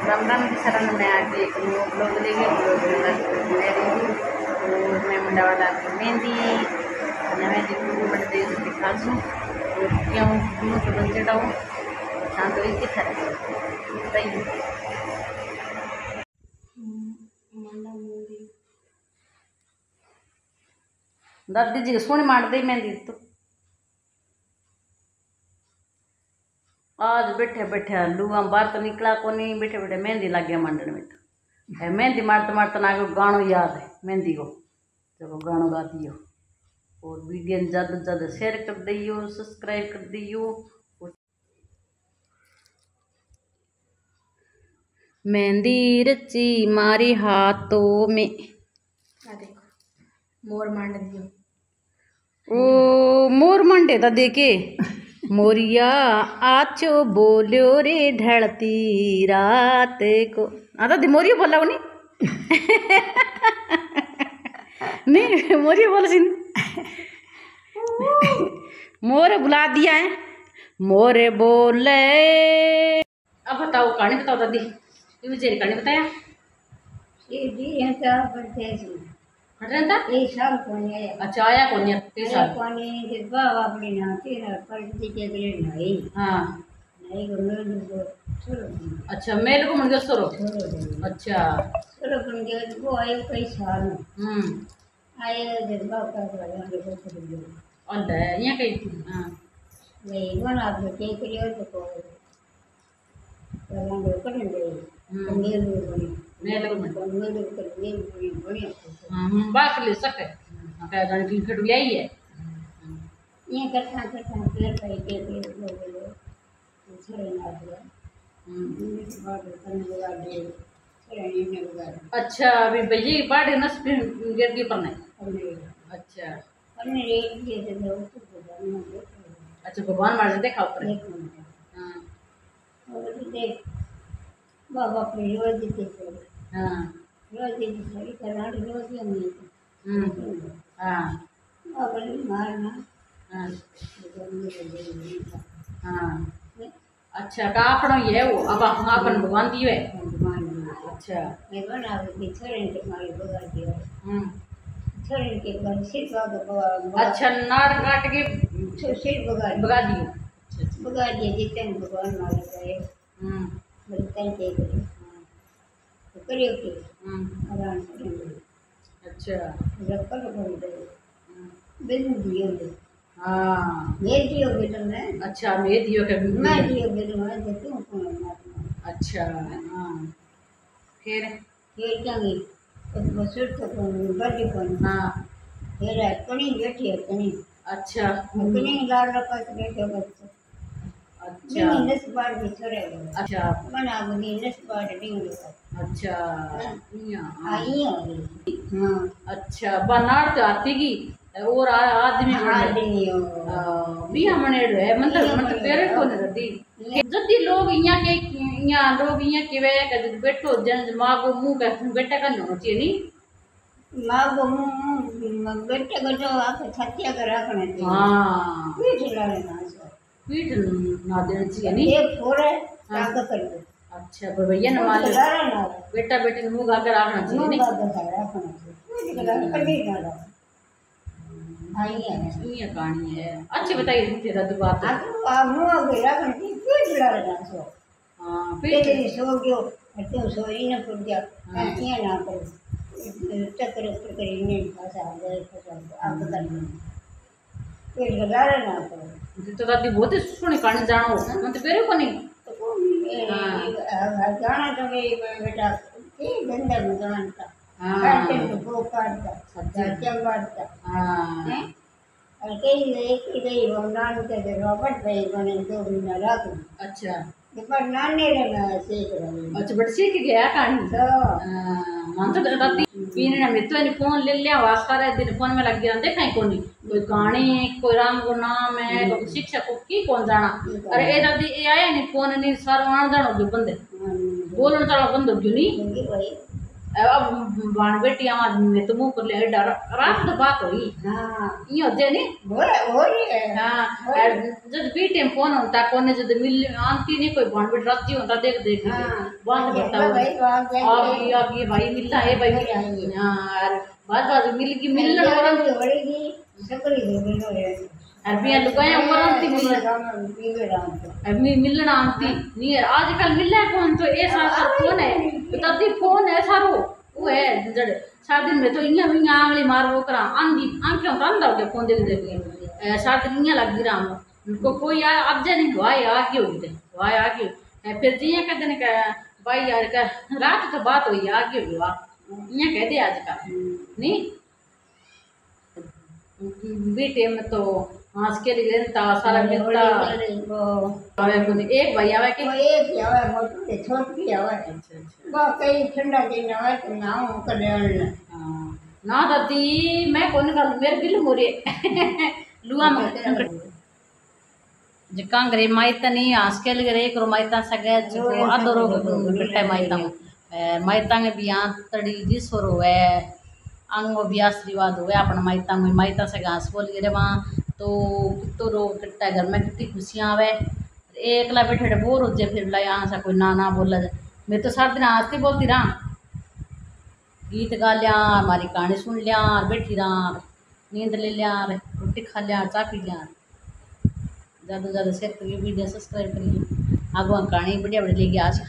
राम राम की शरण में आके एक ब्लॉग लेंगे। ब्लॉग में तो मैं मुंडा वाला मेहंदी मेहंदी पूरी बड़े दिखा सूँ क्यों दोनों के बन चढ़ाऊँ शांत हुई कि था बताइए। दादी जी सोनी मार दे मेहंदी तो आज बैठे बैठे लुआ बाहर तो निकला को नहीं, बैठे बैठे मेहंदी लग गया मंडन में। तो मेहंदी मारते मारते ना गानो याद है मेहंदी को, चलो गानो गा दियो और वीडियो ज़्यादा से ज़्यादा शेयर कर दियो, सब्सक्राइब कर दियो। मेहंदी रची मारी हाथों में, देखो मोर मांड दियो। ओ मोर मंडे था देखे मोरिया आचो बोलो रे ढलती रात को। आता दी मोरियो बोला उन्हीं नहीं मोरियो बोला सिंह मोरे बुला दिया है मोरे बोले। अब बताओ कहानी बताओ दादी, ये बेचारी कहानी बताया ये जी यहाँ क्या पढ़ते हैं हट रहा था ये साल कौन है। अच्छा आया कौन है ये साल कौन है कि बाप अपने नाते ना पढ़ते के लिए नहीं। हाँ नहीं को मेरे को छोड़ो। अच्छा मेरे को मंदिर सरो। अच्छा छोड़ो बन गया वो आए कई साल आए जब बाप का वाला के को छोड़ दिया अंदर यहाँ कहीं हाँ नहीं बना आप लोग के लिए तो को वाला को कर दे मेरे को मेरे को कर मेरे बढ़िया बात ले सके क्या जाने की खड़ू आई है ये करता पेड़ पे के लोग छोड़े ना दिया बाद करने लगा दे छोड़े ने लगा। अच्छा अभी भैया बाड़े नस गिर की पर नहीं। अच्छा करने रे ये तो अच्छा भगवान मार देखा ऊपर हां और देख बाबा अपने रोज देते थे। हां रोज देते सही करना रोज ही नहीं। हां बाबा ने मारना हां हां अच्छा का अपनो ये वो अब अपन भगवान दियो है भगवान। अच्छा मैं बना के छोड़े के मारे भगा दिया छोड़े के बाद सिर भगा। अच्छा नाड़ काट के सिर भगा दियो भगा दिए जितने भगवान मारे गए बलतन के तो करियो के आराम करेंगे। अच्छा रखल बन गए बिन दियो हाँ मैं दियो बेटा मैं। अच्छा मैं दियो के मैं दियो बेटा मैं देती हूँ कौन अच्छा हाँ फिर क्या नहीं तो बसुर तो बड़ी कौन हाँ फिर कनी बैठी है कनी। अच्छा कनी लाल रखा तो बैठे बच्चे। अच्छा नस बार भी छोड़े। अच्छा मना बनी नस बार नहीं होता। अच्छा आई हाँ अच्छा बनाड़ तो आती की और आदमी भी हमने है मतलब पेरे को नहीं रहती जल्दी लोग यहाँ लोग यहाँ के वे बैठो जन माँ को मुंह का बेटा का नहीं होती नहीं माँ को मुंह बेटे को जो आप छत्या कर रखने चाहिए। हाँ पीठ लाना पीठ ना देना चाहिए नहीं ये फोड़े आगे कर दो। अच्छा पर भैया ना मान बेटा बेटी ने मुंह आगे रखना चाहिए नहीं ये कहानी है। अच्छी बताइए तेरा तो बात है मुंह आगे रखना चाहिए पीठ लाना सो हाँ पीठ सो गयो तो सो ही ना पड़ गया ये ना करो चक्कर चक्कर इन्हें फंसा गए आगे करना पेट लगा ना करो तो दादी बहुत सुनी कहानी जानो मतलब पेरे को नहीं जाना तो बेटा के गंदा भगवान का काटे तो वो काटता क्या काटता हैं और कई एक कई रोनान के रॉबर्ट भाई बने तो बिना रख। अच्छा पर नाने लगा सीख रहे। अच्छा बट सीख गया कहानी तो मन तो दादी पीने ने तो ने फोन ले लिया वास्ता दिन फोन में लग गया देखा ही कोनी कोई कहानी कोई राम को नाम है कोई शिक्षक को की कौन जाना। अरे ए दादी ए आया नहीं फोन नहीं सार आन जानो जो बंदे बोलने चला बंद हो गयो नहीं अब बाण बेटी में तो मुंह कर ले डर रात तो बात हुई हाँ ये होते नहीं हो रही है हाँ जब बीटे में फोन होता कोने जब मिल आंटी नहीं कोई बाण बेटी राती होता देख देख बात करता अब ये भाई मिलता है भाई हाँ बात बात मिल और अरबिया लुगाया मरती अभी मिलना आंटी नहीं आजकल मिलना कौन तो ऐसा फोन है तभी फोन है सारो वो है जड़ सात दिन में तो इन्हें भी आंगली मार वो करा आंधी आंखें अंधा हो गया फोन देख देख सात दिन इन्हें लगी रहा उनको कोई आया अब जाने भाई आगे हो गए भाई आगे फिर जिया कहते ने भाई यार का रात तो बात हुई आगे हो गया इन्हें कहते आजकल नहीं बेटे में तो हंस के लिए सारा मिलता एक भाई आवे के एक आवे मोटी छोटी आवे वो कई ठंडा दिन आवे तो नाव कर ना दादी मैं कौन कर मेरे बिल मोरे लुआ में जिकांगरे माइता नहीं हंस के लिए करो माइता सगे जो आदरो बेटा माइता में भी यहाँ तड़ी जिस और हुए अंगो भी आशीर्वाद हुए अपना माइता से घास बोल गिरे वहाँ तो रो कितना घर में कितनी खुशियाँ आवे एकला बैठे बोर हो जाए फिर ला यहाँ से कोई ना बोला जाए मैं तो सारा दिन हंसती बोलती रहा गीत गा लिया हमारी कहानी सुन लिया बैठी रहा नींद ले लिया रोटी खा लिया चाय पी लिया ज़्यादा से ज़्यादा शेयर करिए वीडियो सब्सक्राइब करिए आगो कहानी बढ़िया बढ़िया लेके आज